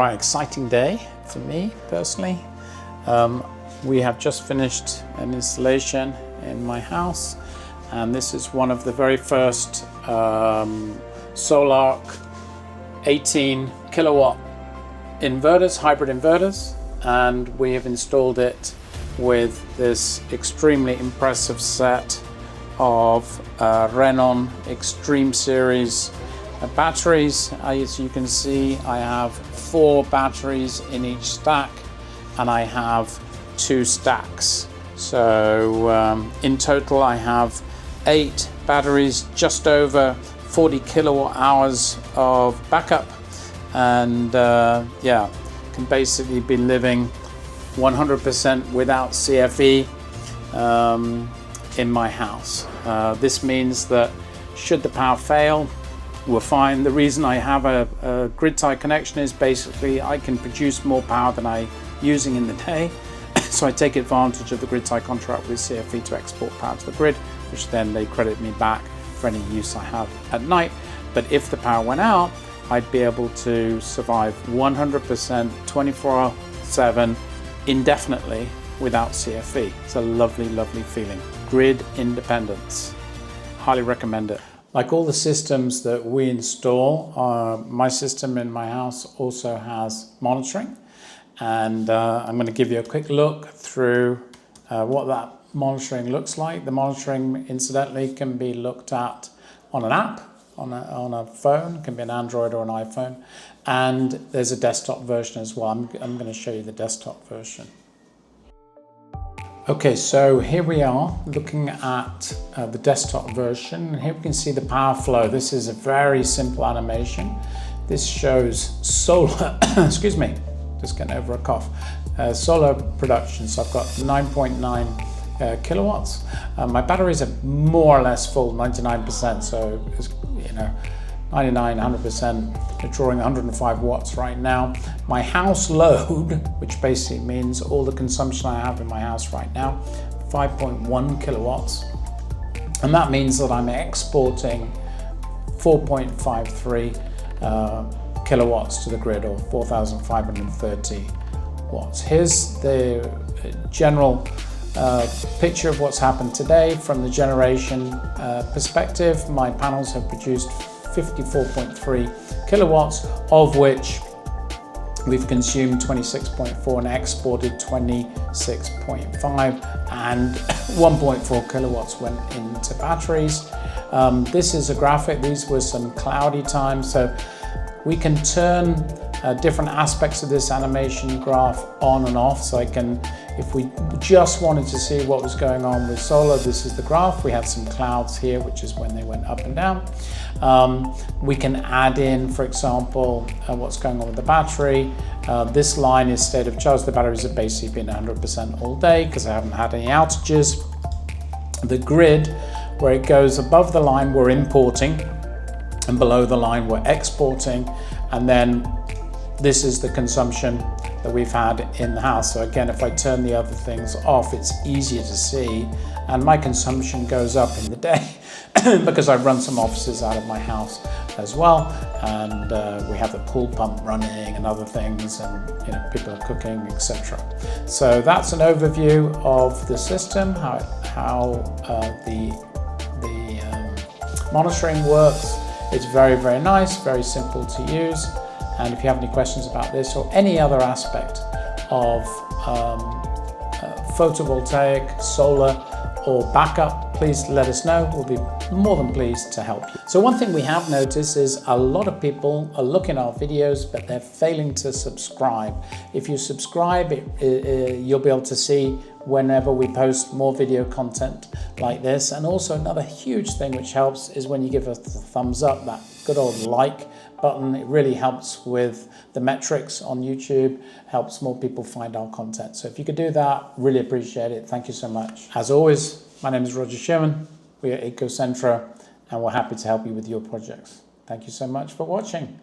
quite exciting day for me personally. We have just finished an installation in my house, and this is one of the very first SolArk 18 kilowatt inverters, hybrid inverters, and we have installed it with this extremely impressive set of Renon Xtreme series batteries. As you can see, I have 4 batteries in each stack, and I have 2 stacks. So in total I have 8 batteries, just over 40 kilowatt hours of backup, and yeah, can basically be living 100% without CFE in my house. This means that should the power fail, we're fine. The reason I have a grid tie connection is basically I can produce more power than I'm using in the day. So I take advantage of the grid tie contract with CFE to export power to the grid, which then they credit me back for any use I have at night. But if the power went out, I'd be able to survive 100% 24/7 indefinitely without CFE. It's a lovely, lovely feeling. Grid independence. Highly recommend it. Like all the systems that we install, my system in my house also has monitoring, and I'm going to give you a quick look through what that monitoring looks like. The monitoring, incidentally, can be looked at on an app, on a phone. It can be an Android or an iPhone, and there's a desktop version as well. I'm going to show you the desktop version. Okay, so here we are looking at the desktop version, and here we can see the power flow. This is a very simple animation. This shows solar, excuse me, just getting over a cough, solar production. So I've got 9.9 kilowatts. My batteries are more or less full, 99%, so it's, 99, 100%, drawing 105 watts right now. My house load, which basically means all the consumption I have in my house right now, 5.1 kilowatts. And that means that I'm exporting 4.53 kilowatts to the grid, or 4,530 watts. Here's the general picture of what's happened today from the generation perspective. My panels have produced 54.3 kilowatts, of which we've consumed 26.4 and exported 26.5, and 1.4 kilowatts went into batteries. This is a graphic. These were some cloudy times, so we can turn different aspects of this animation graph on and off. So I can, if we just wanted to see what was going on with solar, this is the graph. We had some clouds here, which is when they went up and down. We can add in, for example, what's going on with the battery. This line is state of charge. The batteries have basically been 100% all day because I haven't had any outages. The grid, where it goes above the line, we're importing, and below the line we're exporting, and then this is the consumption that we've had in the house. So again, if I turn the other things off, it's easier to see, and my consumption goes up in the day because I run some offices out of my house as well, and we have the pool pump running and other things, and people are cooking, etc. So that's an overview of the system, how the monitoring works. It's very, very nice, very simple to use. And if you have any questions about this or any other aspect of photovoltaic, solar, or backup, please let us know. We'll be more than pleased to help you. So one thing we have noticed is a lot of people are looking at our videos, but they're failing to subscribe. If you subscribe, you'll be able to see whenever we post more video content like this. And also another huge thing which helps is when you give us the thumbs up, that good old like button. It really helps with the metrics on YouTube, helps more people find our content. So if you could do that, really appreciate it. Thank you so much. As always, my name is Roger Sherman. We are EcoCentra, and we're happy to help you with your projects. Thank you so much for watching.